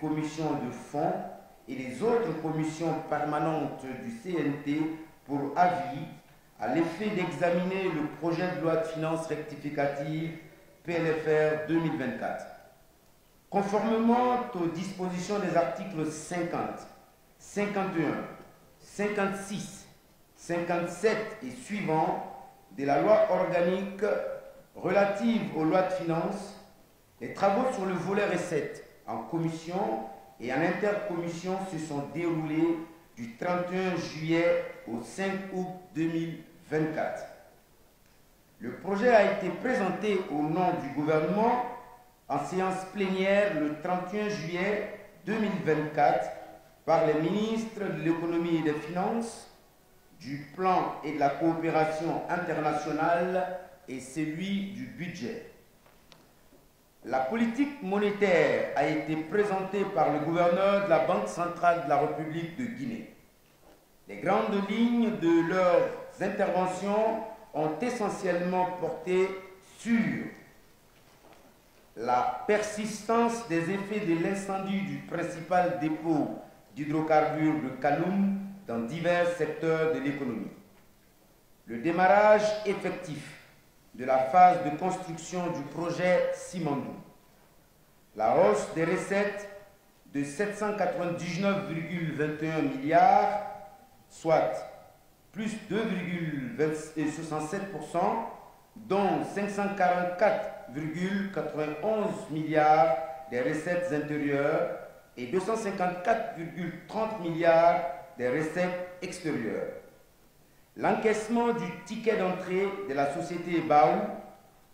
commissions de fonds et les autres commissions permanentes du CNT pour avis à l'effet d'examiner le projet de loi de finances rectificative PLFR 2024. Conformément aux dispositions des articles 50, 51, 56, 57 et suivants de la loi organique relative aux lois de finances, les travaux sur le volet recettes en commission et en intercommission se sont déroulés du 31 juillet au 5 août 2024. Le projet a été présenté au nom du gouvernement en séance plénière le 31 juillet 2024 par les ministres de l'économie et des finances, du plan et de la coopération internationale et celui du budget. La politique monétaire a été présentée par le gouverneur de la Banque centrale de la République de Guinée. Les grandes lignes de leurs interventions ont essentiellement porté sur la persistance des effets de l'incendie du principal dépôt d'hydrocarbures de Kaloum dans divers secteurs de l'économie, le démarrage effectif de la phase de construction du projet Simandou, la hausse des recettes de 799,21 milliards, soit plus 2,67%, dont 544,91 milliards des recettes intérieures et 254,30 milliards des recettes extérieures. L'encaissement du ticket d'entrée de la société Baou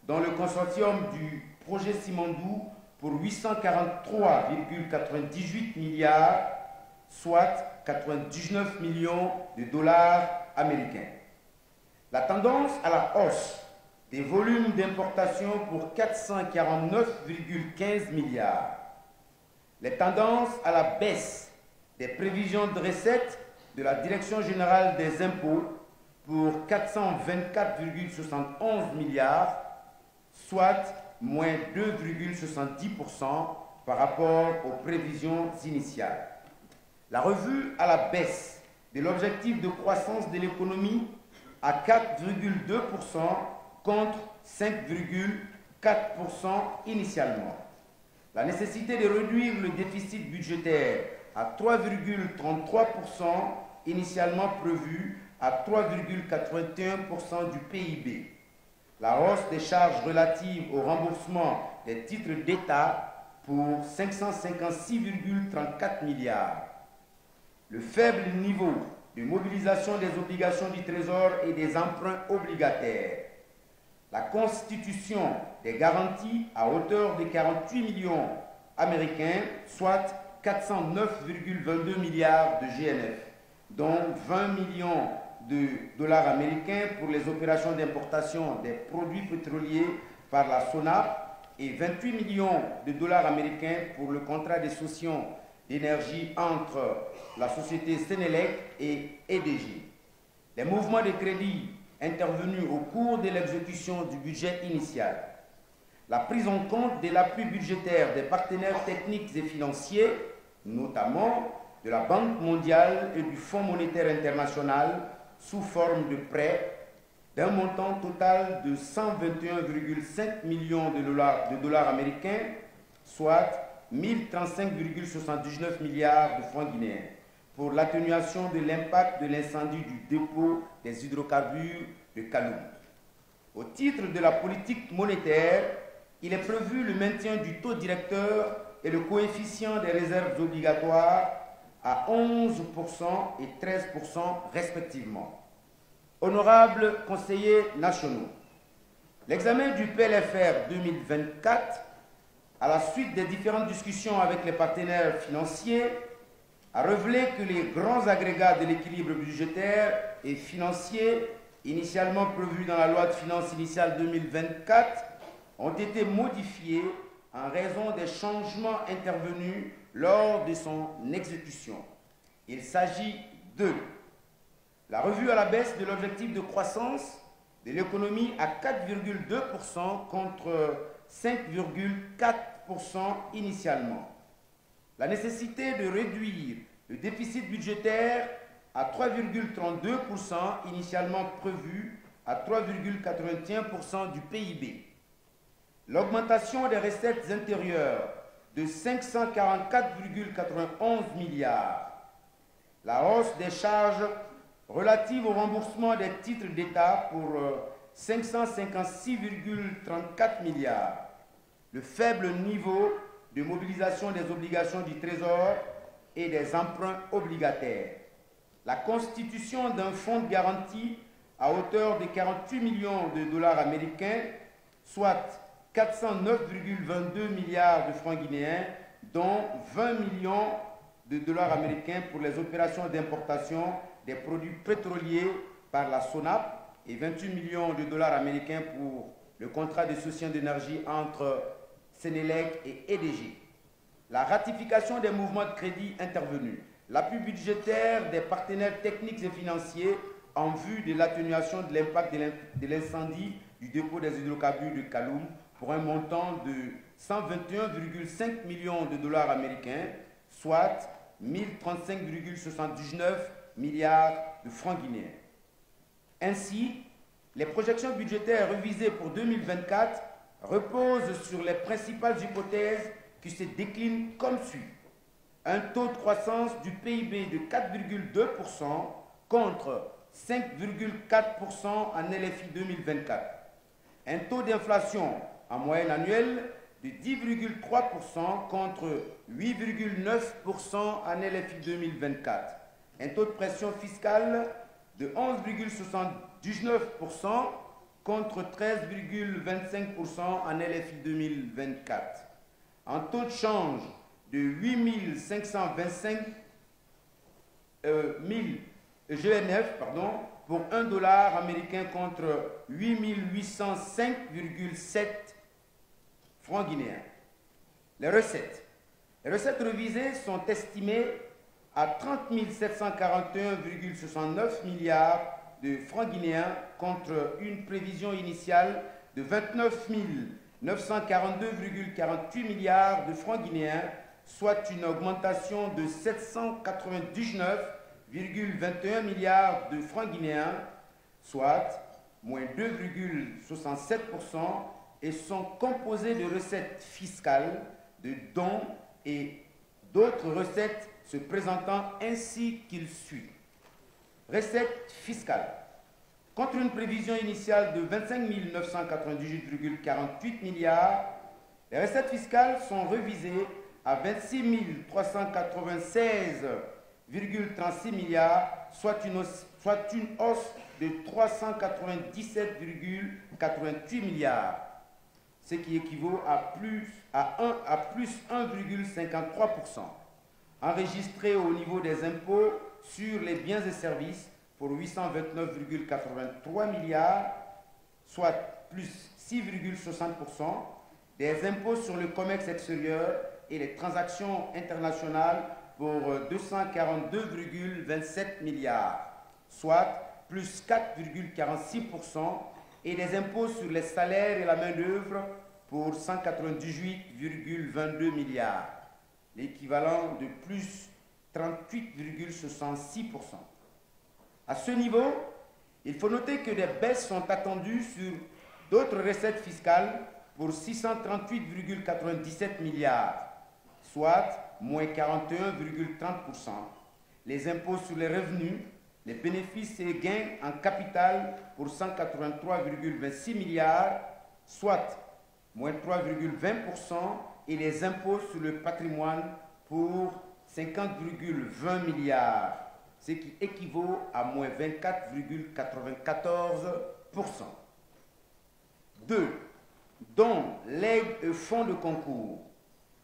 dans le consortium du projet Simandou pour 843,98 milliards, soit 99 millions de dollars américains. La tendance à la hausse des volumes d'importation pour 449,15 milliards. Les tendances à la baisse des prévisions de recettes de la Direction générale des impôts pour 424,71 milliards, soit moins 2,70% par rapport aux prévisions initiales. La revue à la baisse de l'objectif de croissance de l'économie à 4,2% contre 5,4% initialement. La nécessité de réduire le déficit budgétaire à 3,33% initialement prévu à 3,81% du PIB. La hausse des charges relatives au remboursement des titres d'État pour 556,34 milliards. Le faible niveau de mobilisation des obligations du Trésor et des emprunts obligataires. La constitution des garanties à hauteur de 48 millions américains, soit 409,22 milliards de GNF, dont 20 millions de dollars américains pour les opérations d'importation des produits pétroliers par la SONAP et 28 millions de dollars américains pour le contrat de cession d'énergie entre la société Sénélec et EDG. Les mouvements de crédit intervenus au cours de l'exécution du budget initial. La prise en compte de l'appui budgétaire des partenaires techniques et financiers, notamment de la Banque mondiale et du Fonds monétaire international sous forme de prêts d'un montant total de 121,5 millions de dollars américains, soit 1035,79 milliards de francs guinéens, pour l'atténuation de l'impact de l'incendie du dépôt des hydrocarbures de Kaloum. Au titre de la politique monétaire, il est prévu le maintien du taux directeur et le coefficient des réserves obligatoires à 11% et 13% respectivement. Honorables conseillers nationaux, l'examen du PLFR 2024, à la suite des différentes discussions avec les partenaires financiers, a révélé que les grands agrégats de l'équilibre budgétaire et financier initialement prévus dans la loi de finances initiale 2024 ont été modifiés en raison des changements intervenus lors de son exécution. Il s'agit de la revue à la baisse de l'objectif de croissance de l'économie à 4,2% contre 5,4% initialement. la nécessité de réduire le déficit budgétaire à 3,32% initialement prévu à 3,81% du PIB. L'augmentation des recettes intérieures de 544,91 milliards. La hausse des charges relatives au remboursement des titres d'État pour 556,34 milliards. Le faible niveau de mobilisation des obligations du Trésor et des emprunts obligataires. La constitution d'un fonds de garantie à hauteur de 48 millions de dollars américains, soit 409,22 milliards de francs guinéens, dont 20 millions de dollars américains pour les opérations d'importation des produits pétroliers par la SONAP et 28 millions de dollars américains pour le contrat de soutien d'énergie entre Sénélec et EDG. La ratification des mouvements de crédit intervenus, l'appui budgétaire des partenaires techniques et financiers en vue de l'atténuation de l'impact de l'incendie du dépôt des hydrocarbures de Kaloum pour un montant de 121,5 millions de dollars américains, soit 1035,79 milliards de francs guinéens. Ainsi, les projections budgétaires révisées pour 2024 reposent sur les principales hypothèses qui se déclinent comme suit. Un taux de croissance du PIB de 4,2% contre 5,4% en LFI 2024. Un taux d'inflation en moyenne annuelle de 10,3% contre 8,9% en LFI 2024. Un taux de pression fiscale de 11,79% contre 13,25% en LFI 2024. Un taux de change de 8 525 GNF pour 1 dollar américain contre 8 805,7 francs guinéens. Les recettes. Les recettes révisées sont estimées à 30 741,69 milliards de francs guinéens contre une prévision initiale de 29 942,48 milliards de francs guinéens, soit une augmentation de 799,21 milliards de francs guinéens, soit moins 2,67%, et sont composés de recettes fiscales, de dons et d'autres recettes se présentant ainsi qu'il suit. Recettes fiscales. Contre une prévision initiale de 25 998,48 milliards, les recettes fiscales sont révisées à 26 396,36 milliards, soit une hausse de 397,88 milliards, ce qui équivaut à plus 1,53%. Enregistré au niveau des impôts sur les biens et services pour 829,83 milliards, soit plus 6,60%, des impôts sur le commerce extérieur et les transactions internationales pour 242,27 milliards, soit plus 4,46%, et des impôts sur les salaires et la main-d'œuvre pour 198,22 milliards, l'équivalent de plus 38,66%. À ce niveau, il faut noter que des baisses sont attendues sur d'autres recettes fiscales pour 638,97 milliards, soit moins 41,30%. Les impôts sur les revenus, les bénéfices et gains en capital pour 183,26 milliards, soit moins 3,20%, et les impôts sur le patrimoine pour 50,20 milliards, ce qui équivaut à moins 24,94%. 2. Dons, legs et fonds de concours.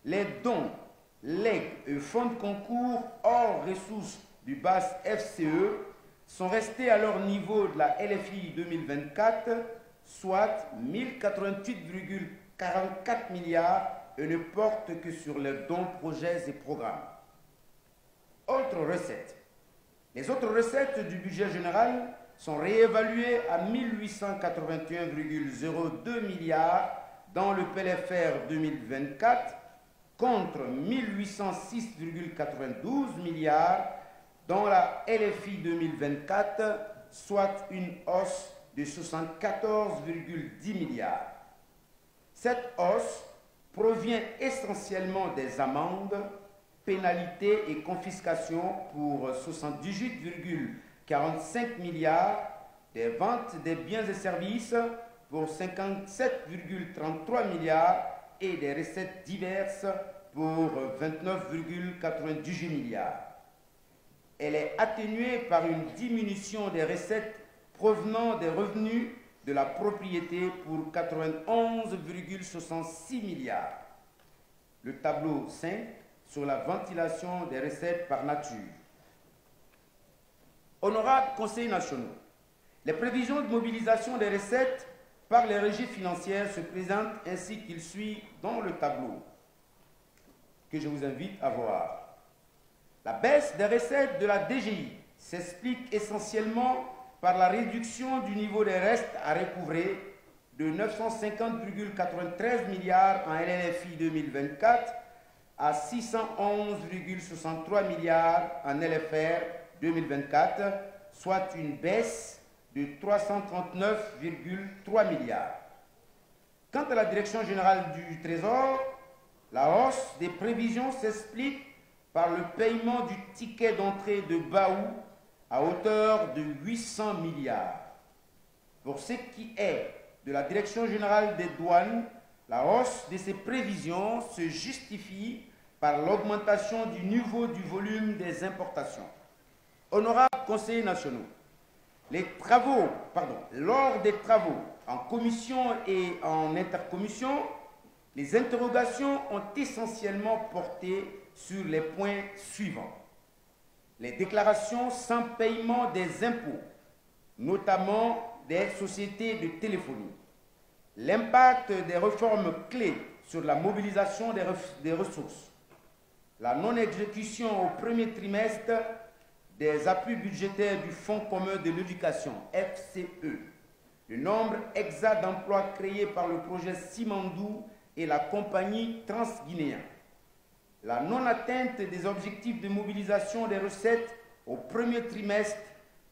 Les dons, legs et fonds de concours hors ressources du BAS FCE sont restés à leur niveau de la LFI 2024, soit 1088,44 milliards, et ne portent que sur les dons, projets et programmes. Autres recettes. Les autres recettes du budget général sont réévaluées à 1881,02 milliards dans le PLFR 2024, contre 1806,92 milliards dans la LFI 2024, soit une hausse de 74,10 milliards. Cette hausse provient essentiellement des amendes, pénalités et confiscations pour 78,45 milliards, des ventes des biens et services pour 57,33 milliards et des recettes diverses pour 29,98 milliards. Elle est atténuée par une diminution des recettes provenant des revenus de la propriété pour 91,66 milliards. Le tableau 5 sur la ventilation des recettes par nature. Honorables conseillers nationaux, les prévisions de mobilisation des recettes par les régies financières se présentent ainsi qu'il suit dans le tableau que je vous invite à voir. La baisse des recettes de la DGI s'explique essentiellement par la réduction du niveau des restes à recouvrer de 950,93 milliards en LLFI 2024 à 611,63 milliards en LFR 2024, soit une baisse de 339,3 milliards. Quant à la Direction générale du Trésor, la hausse des prévisions s'explique par le paiement du ticket d'entrée de Baou à hauteur de 800 milliards. Pour ce qui est de la Direction générale des douanes, la hausse de ces prévisions se justifie par l'augmentation du niveau du volume des importations. Honorables conseillers nationaux, lors des travaux en commission et en intercommission, les interrogations ont essentiellement porté sur les points suivants. Les déclarations sans paiement des impôts, notamment des sociétés de téléphonie, l'impact des réformes clés sur la mobilisation des ressources, la non-exécution au premier trimestre des appuis budgétaires du Fonds commun de l'éducation, FCE, le nombre exact d'emplois créés par le projet Simandou et la compagnie transguinéenne, la non-atteinte des objectifs de mobilisation des recettes au premier trimestre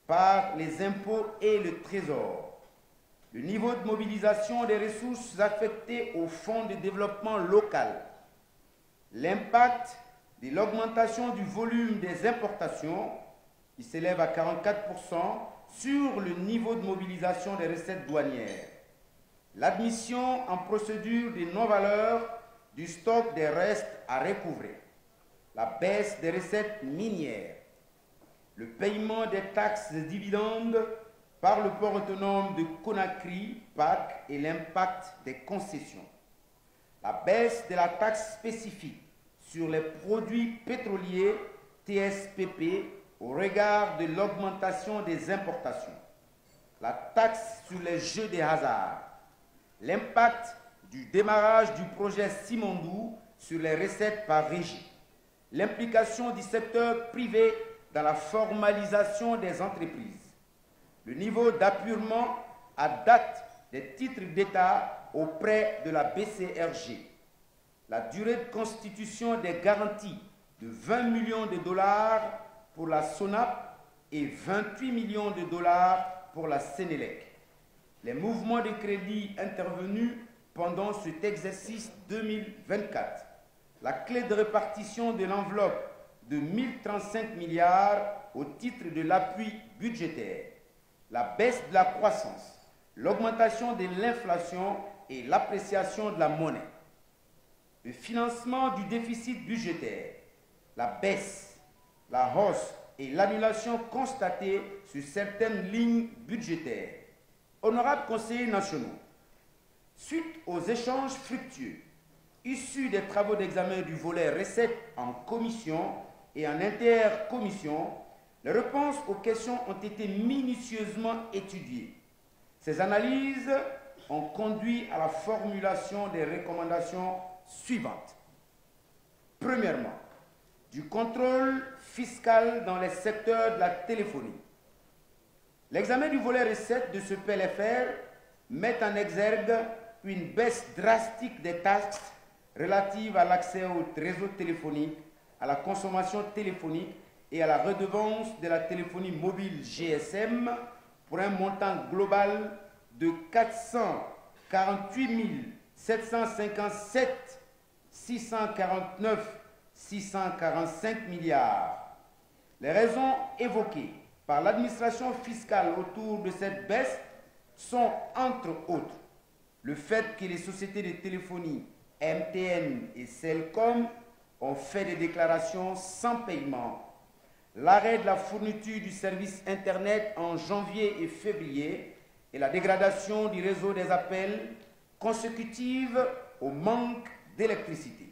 par les impôts et le Trésor, le niveau de mobilisation des ressources affectées au Fonds de développement local, l'impact de l'augmentation du volume des importations, qui s'élève à 44%, sur le niveau de mobilisation des recettes douanières, l'admission en procédure de non-valeur du stock des restes à recouvrer, la baisse des recettes minières, le paiement des taxes et dividendes par le port autonome de Conakry, PAC, et l'impact des concessions, la baisse de la taxe spécifique sur les produits pétroliers TSPP au regard de l'augmentation des importations, la taxe sur les jeux de hasard, l'impact du démarrage du projet Simandou sur les recettes par régie, l'implication du secteur privé dans la formalisation des entreprises, le niveau d'appurement à date des titres d'État auprès de la BCRG, la durée de constitution des garanties de 20 millions de dollars pour la SONAP et 28 millions de dollars pour la Sénélec, les mouvements de crédit intervenus pendant cet exercice 2024, la clé de répartition de l'enveloppe de 1035 milliards au titre de l'appui budgétaire, la baisse de la croissance, l'augmentation de l'inflation et l'appréciation de la monnaie, le financement du déficit budgétaire, la baisse, la hausse et l'annulation constatées sur certaines lignes budgétaires. Honorables conseillers nationaux, suite aux échanges fructueux issus des travaux d'examen du volet recettes en commission et en intercommission, les réponses aux questions ont été minutieusement étudiées. Ces analyses ont conduit à la formulation des recommandations suivantes. Premièrement, du contrôle fiscal dans les secteurs de la téléphonie. L'examen du volet recettes de ce PLFR met en exergue une baisse drastique des taxes relative à l'accès au réseau téléphonique, à la consommation téléphonique et à la redevance de la téléphonie mobile GSM pour un montant global de 448 757 649 645 milliards. Les raisons évoquées par l'administration fiscale autour de cette baisse sont, entre autres, le fait que les sociétés de téléphonie MTN et Cellcom ont fait des déclarations sans paiement, l'arrêt de la fourniture du service Internet en janvier et février et la dégradation du réseau des appels consécutive au manque d'électricité.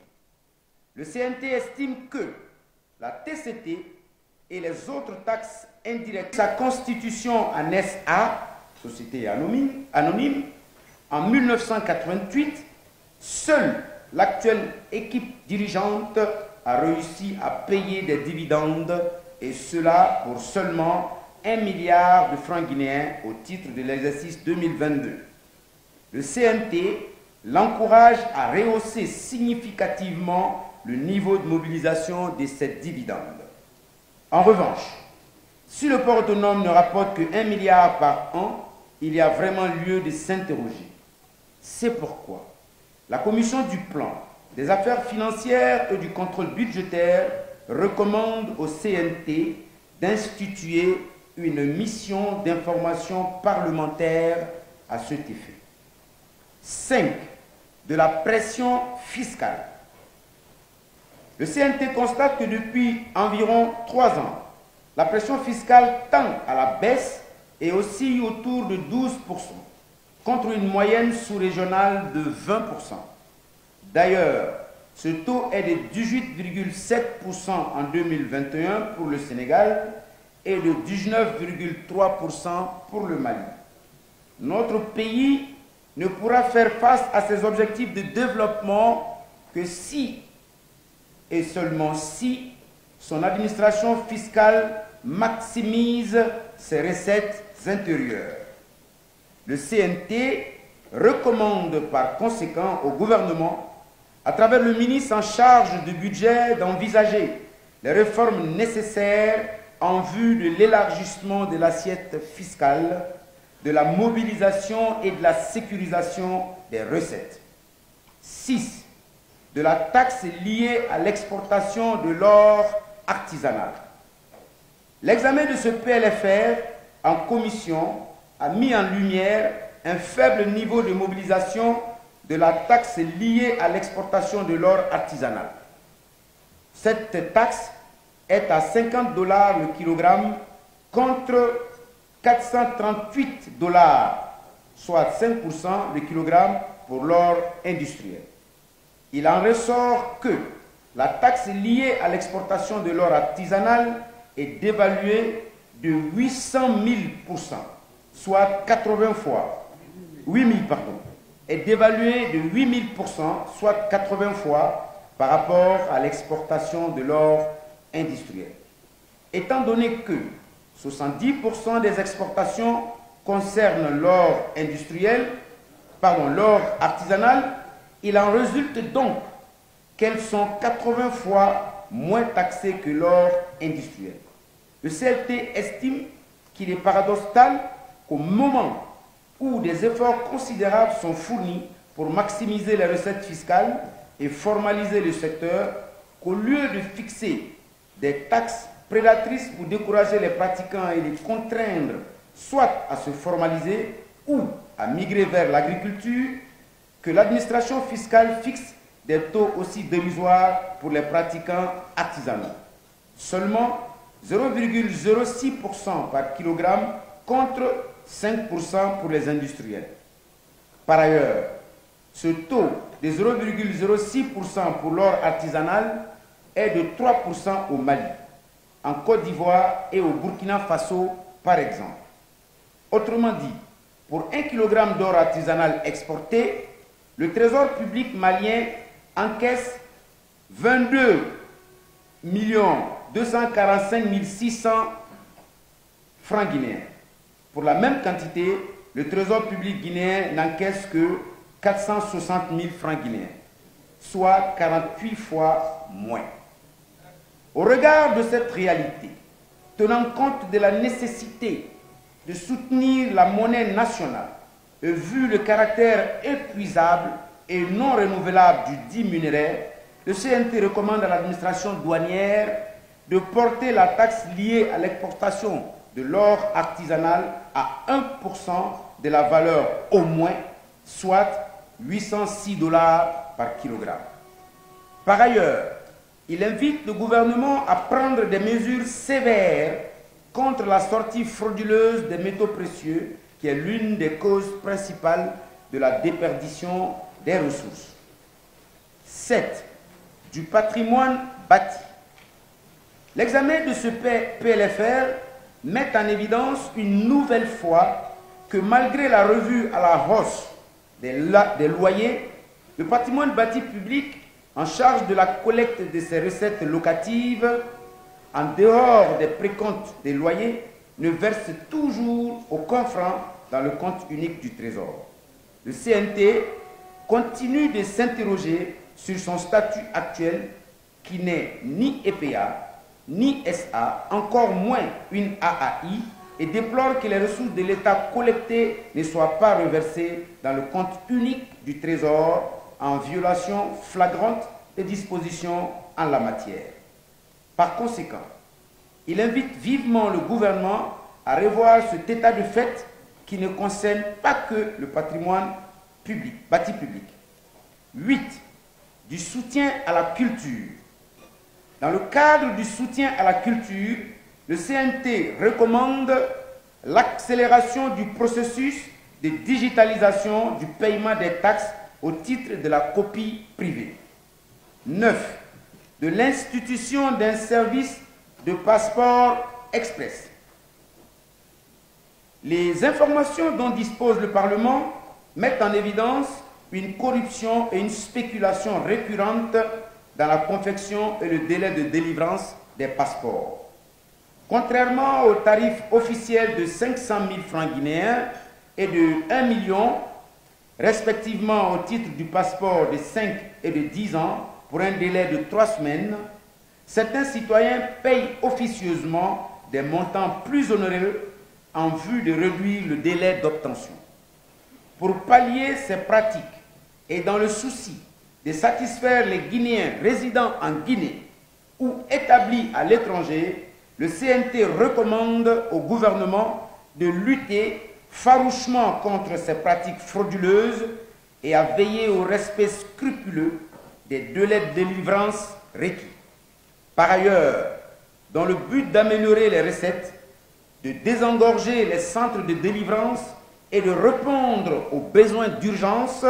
Le CNT estime que la TCT et les autres taxes indirectes, sa constitution en SA, Société anonyme, en 1988, seule l'actuelle équipe dirigeante a réussi à payer des dividendes, et cela pour seulement 1 milliard de francs guinéens au titre de l'exercice 2022. Le CNT l'encourage à rehausser significativement le niveau de mobilisation de ces dividendes. En revanche, si le port autonome ne rapporte que 1 milliard par an, il y a vraiment lieu de s'interroger. C'est pourquoi la Commission du plan, des affaires financières et du contrôle budgétaire recommande au CNT d'instituer une mission d'information parlementaire à cet effet. 5. De la pression fiscale. Le CNT constate que depuis environ 3 ans, la pression fiscale tend à la baisse et oscille autour de 12%, contre une moyenne sous-régionale de 20%. D'ailleurs, ce taux est de 18,7% en 2021 pour le Sénégal et de 19,3% pour le Mali. Notre pays ne pourra faire face à ses objectifs de développement que si, et seulement si, son administration fiscale maximise ses recettes intérieures. Le CNT recommande par conséquent au gouvernement, à travers le ministre en charge du budget, d'envisager les réformes nécessaires en vue de l'élargissement de l'assiette fiscale, de la mobilisation et de la sécurisation des recettes. 6. De la taxe liée à l'exportation de l'or artisanal. L'examen de ce PLFR en commission a mis en lumière un faible niveau de mobilisation de la taxe liée à l'exportation de l'or artisanal. Cette taxe est à 50 $ le kilogramme contre 438 $, soit 5% le kilogramme pour l'or industriel. Il en ressort que la taxe liée à l'exportation de l'or artisanal est dévaluée de 800 000%, soit 80 fois. 8 000, pardon. Est dévaluée de 8 000%, soit 80 fois par rapport à l'exportation de l'or industriel. Étant donné que 70% des exportations concernent l'or l'or artisanal, il en résulte donc qu'elles sont 80 fois moins taxées que l'or industriel. Le CLT estime qu'il est paradoxal qu'au moment où des efforts considérables sont fournis pour maximiser les recettes fiscales et formaliser le secteur, qu'au lieu de fixer des taxes prédatrices pour décourager les pratiquants et les contraindre soit à se formaliser ou à migrer vers l'agriculture, que l'administration fiscale fixe des taux aussi dérisoires pour les pratiquants artisanaux. Seulement 0,06% par kilogramme contre 5% pour les industriels. Par ailleurs, ce taux de 0,06% pour l'or artisanal est de 3% au Mali, en Côte d'Ivoire et au Burkina Faso, par exemple. Autrement dit, pour 1 kg d'or artisanal exporté, le Trésor public malien encaisse 22 245 600 francs guinéens. Pour la même quantité, le Trésor public guinéen n'encaisse que 460 000 francs guinéens. soit 48 fois moins. Au regard de cette réalité, tenant compte de la nécessité de soutenir la monnaie nationale et vu le caractère épuisable et non renouvelable du dit minerai, le CNT recommande à l'administration douanière de porter la taxe liée à l'exportation de l'or artisanal à 1% de la valeur au moins, soit 806 $ par kilogramme. Par ailleurs, il invite le gouvernement à prendre des mesures sévères contre la sortie frauduleuse des métaux précieux, qui est l'une des causes principales de la déperdition des ressources. 7. Du patrimoine bâti. L'examen de ce PLFR met en évidence une nouvelle fois que malgré la revue à la hausse des loyers, le patrimoine bâti public en charge de la collecte de ces recettes locatives, en dehors des précomptes des loyers, ne verse toujours aucun franc dans le compte unique du Trésor. Le CNT continue de s'interroger sur son statut actuel qui n'est ni EPA, ni SA, encore moins une AAI, et déplore que les ressources de l'État collectées ne soient pas reversées dans le compte unique du Trésor en violation flagrante des dispositions en la matière. Par conséquent, il invite vivement le gouvernement à revoir cet état de fait qui ne concerne pas que le patrimoine public, bâti public. 8. Du soutien à la culture. Dans le cadre du soutien à la culture, le CNT recommande l'accélération du processus de digitalisation du paiement des taxes au titre de la copie privée. 9. De l'institution d'un service de passeport express. Les informations dont dispose le Parlement mettent en évidence une corruption et une spéculation récurrentes dans la confection et le délai de délivrance des passeports. Contrairement au tarif officiel de 500 000 francs guinéens et de 1 million, respectivement au titre du passeport de 5 et de 10 ans, pour un délai de 3 semaines, certains citoyens payent officieusement des montants plus onéreux en vue de réduire le délai d'obtention. Pour pallier ces pratiques et dans le souci de satisfaire les Guinéens résidant en Guinée ou établis à l'étranger, le CNT recommande au gouvernement de lutter farouchement contre ces pratiques frauduleuses et à veiller au respect scrupuleux des délais de délivrance requis. Par ailleurs, dans le but d'améliorer les recettes, de désengorger les centres de délivrance et de répondre aux besoins d'urgence,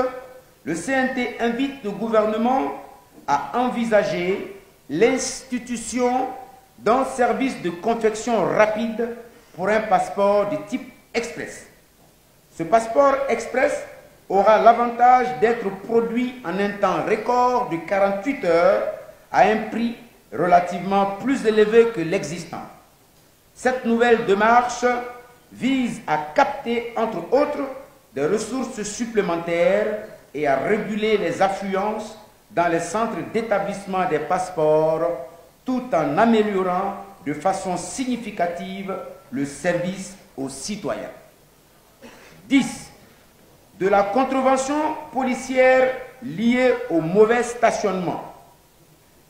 le CNT invite le gouvernement à envisager l'institution d'un service de confection rapide pour un passeport de type express. Ce passeport express aura l'avantage d'être produit en un temps record de 48 heures à un prix relativement plus élevé que l'existant. Cette nouvelle démarche vise à capter, entre autres, des ressources supplémentaires et à réguler les affluences dans les centres d'établissement des passeports, tout en améliorant de façon significative le service aux citoyens. 10. De la contravention policière liée au mauvais stationnement.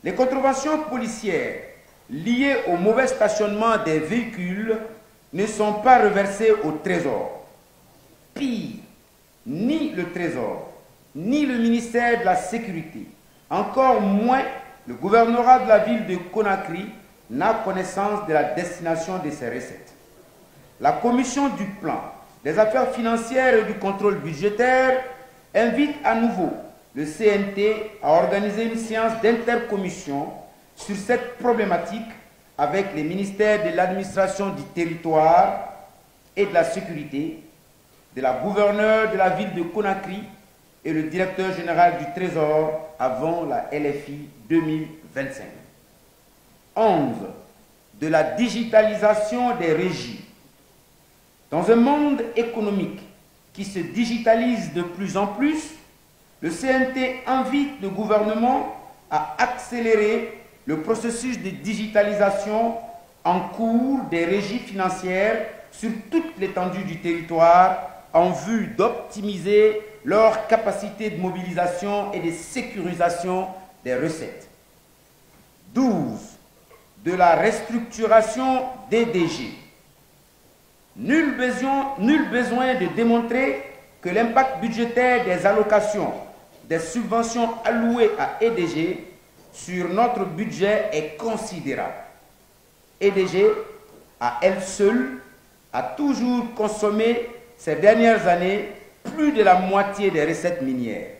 Les contraventions policières liées au mauvais stationnement des véhicules ne sont pas reversées au Trésor. Pire, ni le Trésor, ni le ministère de la Sécurité, encore moins le gouvernorat de la ville de Conakry n'a connaissance de la destination de ces recettes. La commission du plan, des affaires financières et du contrôle budgétaire invite à nouveau le CNT à organiser une séance d'intercommission sur cette problématique avec les ministères de l'administration du territoire et de la sécurité, de la gouverneure de la ville de Conakry et le directeur général du Trésor avant la LFI 2025. 11. De la digitalisation des régies. Dans un monde économique qui se digitalise de plus en plus, le CNT invite le gouvernement à accélérer le processus de digitalisation en cours des régies financières sur toute l'étendue du territoire en vue d'optimiser leur capacité de mobilisation et de sécurisation des recettes. 12. De la restructuration des DG. Nul besoin de démontrer que l'impact budgétaire des allocations, des subventions allouées à EDG sur notre budget est considérable. EDG, à elle seule, a toujours consommé ces dernières années plus de la moitié des recettes minières.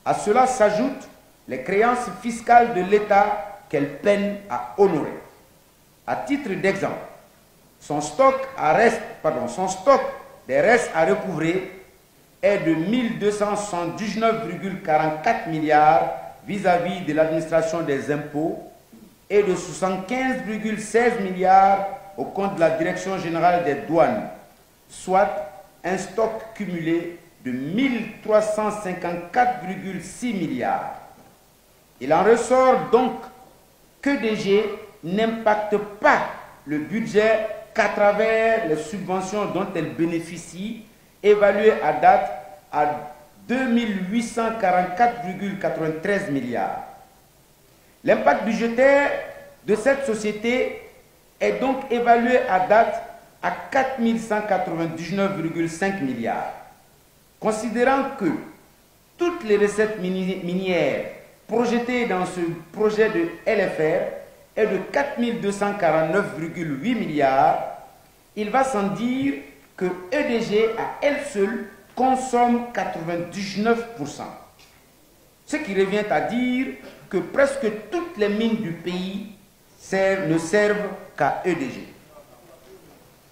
À cela s'ajoutent les créances fiscales de l'État qu'elle peine à honorer. À titre d'exemple, son stock des restes à recouvrer est de 1279,44 milliards vis-à-vis de l'administration des impôts et de 75,16 milliards au compte de la Direction générale des douanes, soit un stock cumulé de 1354,6 milliards. Il en ressort donc que DG n'impacte pas le budget qu'à travers les subventions dont elle bénéficie, évaluées à date à 2844,93 milliards. L'impact budgétaire de cette société est donc évalué à date à 4199,5 milliards. Considérant que toutes les recettes minières projetées dans ce projet de LFR est de 4249,8 milliards, il va sans dire que EDG à elle seule consomme 99%. Ce qui revient à dire que presque toutes les mines du pays ne servent qu'à EDG.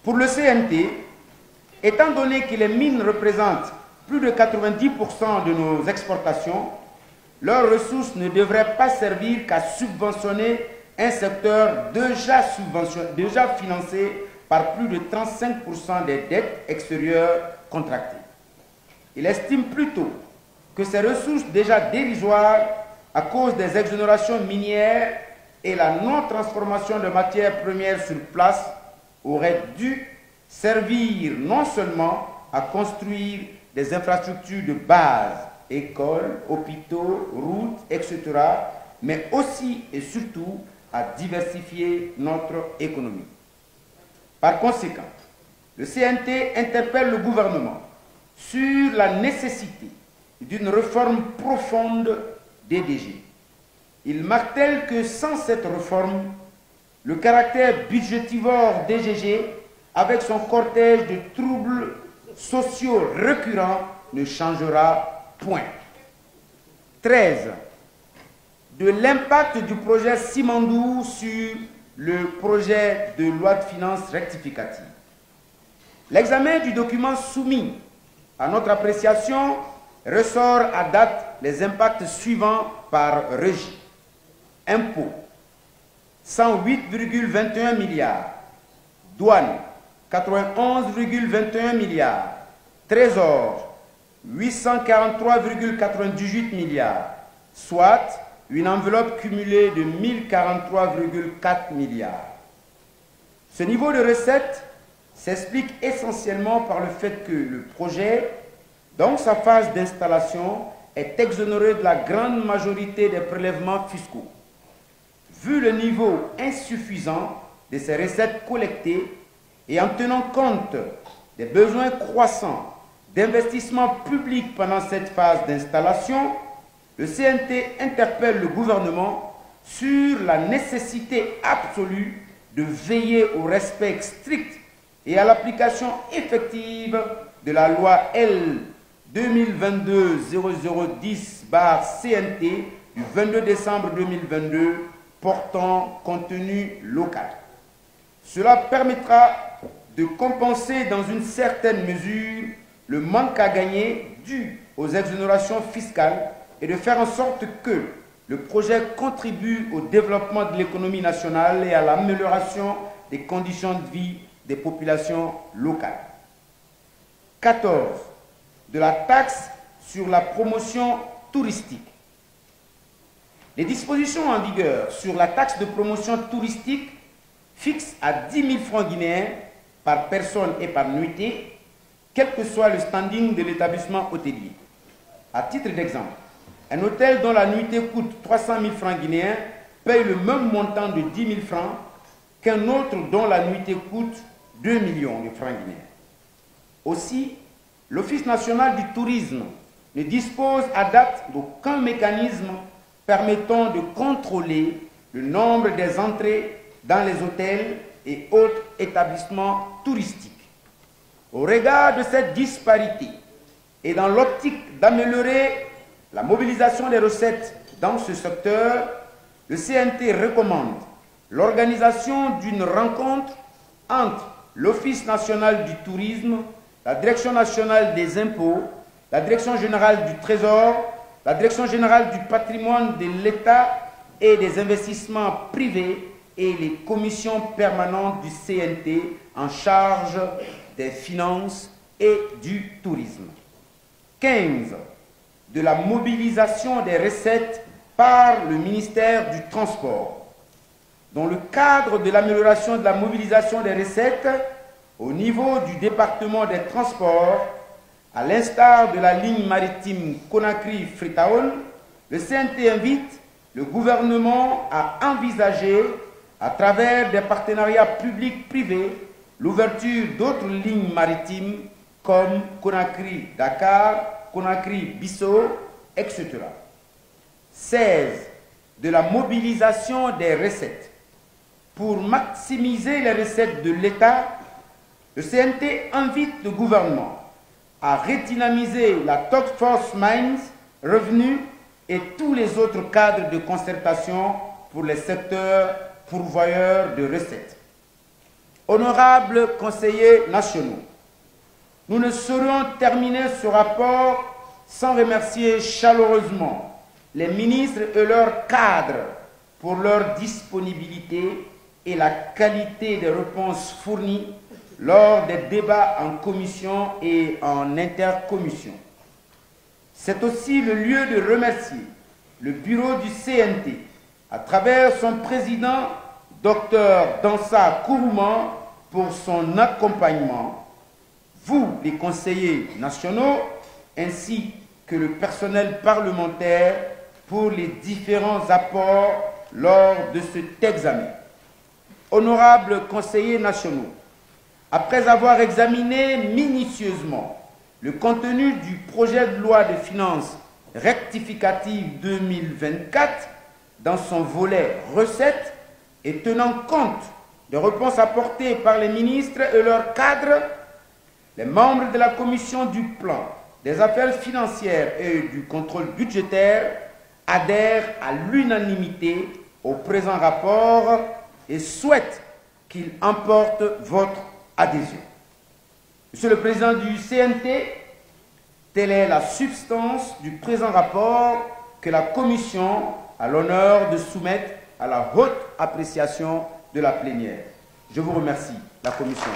Pour le CNT, étant donné que les mines représentent plus de 90% de nos exportations, leurs ressources ne devraient pas servir qu'à subventionner un secteur déjà financé par plus de 35% des dettes extérieures contractées. Il estime plutôt que ces ressources déjà dérisoires à cause des exonérations minières et la non-transformation de matières premières sur place auraient dû servir non seulement à construire des infrastructures de base, écoles, hôpitaux, routes, etc., mais aussi et surtout à diversifier notre économie. Par conséquent, le CNT interpelle le gouvernement sur la nécessité d'une réforme profonde des DG. Il martèle que sans cette réforme, le caractère budgétivore des DG, avec son cortège de troubles sociaux récurrents, ne changera point. 13. De l'impact du projet Simandou sur le projet de loi de finances rectificative. L'examen du document soumis à notre appréciation ressort à date les impacts suivants par régie. Impôts, 108,21 milliards. Douane, 91,21 milliards. Trésor, 843,98 milliards. Soit une enveloppe cumulée de 1043,4 milliards. Ce niveau de recettes s'explique essentiellement par le fait que le projet, dans sa phase d'installation, est exonéré de la grande majorité des prélèvements fiscaux. Vu le niveau insuffisant de ces recettes collectées et en tenant compte des besoins croissants d'investissement public pendant cette phase d'installation, le CNT interpelle le gouvernement sur la nécessité absolue de veiller au respect strict et à l'application effective de la loi L 2022-0010/CNT du 22 décembre 2022 portant contenu local. Cela permettra de compenser dans une certaine mesure le manque à gagner dû aux exonérations fiscales et de faire en sorte que le projet contribue au développement de l'économie nationale et à l'amélioration des conditions de vie des populations locales. 14. De la taxe sur la promotion touristique. Les dispositions en vigueur sur la taxe de promotion touristique fixent à 10 000 francs guinéens par personne et par nuitée, quel que soit le standing de l'établissement hôtelier. À titre d'exemple, un hôtel dont la nuitée coûte 300 000 francs guinéens paye le même montant de 10 000 francs qu'un autre dont la nuitée coûte 2 millions de francs guinéens. Aussi, l'Office national du tourisme ne dispose à date d'aucun mécanisme permettant de contrôler le nombre des entrées dans les hôtels et autres établissements touristiques. Au regard de cette disparité et dans l'optique d'améliorer la mobilisation des recettes dans ce secteur, le CNT recommande l'organisation d'une rencontre entre l'Office national du tourisme, la Direction nationale des impôts, la Direction générale du Trésor, la Direction générale du patrimoine de l'État et des investissements privés et les commissions permanentes du CNT en charge des finances et du tourisme. 15. De la mobilisation des recettes par le ministère du Transport. Dans le cadre de l'amélioration de la mobilisation des recettes au niveau du département des Transports, à l'instar de la ligne maritime Conakry-Freetown, le CNT invite le gouvernement à envisager, à travers des partenariats publics-privés, l'ouverture d'autres lignes maritimes comme Conakry-Dakar, Conakry-Bissau, etc. 16. De la mobilisation des recettes. Pour maximiser les recettes de l'État, le CNT invite le gouvernement à redynamiser la Task Force Mines, Revenus et tous les autres cadres de concertation pour les secteurs pourvoyeurs de recettes. Honorables conseillers nationaux, nous ne saurions terminer ce rapport sans remercier chaleureusement les ministres et leurs cadres pour leur disponibilité et la qualité des réponses fournies lors des débats en commission et en intercommission. C'est aussi le lieu de remercier le bureau du CNT, à travers son président, Dr Dansa Kourouman, pour son accompagnement, vous, les conseillers nationaux, ainsi que le personnel parlementaire, pour les différents apports lors de cet examen. Honorables conseillers nationaux, après avoir examiné minutieusement le contenu du projet de loi de finances rectificative 2024 dans son volet recettes et tenant compte des réponses apportées par les ministres et leurs cadres, les membres de la commission du plan, des affaires financières et du contrôle budgétaire adhèrent à l'unanimité au présent rapport et souhaitent qu'il emporte votre adhésion. Monsieur le Président du CNT, telle est la substance du présent rapport que la Commission a l'honneur de soumettre à la haute appréciation de la plénière. Je vous remercie, la Commission.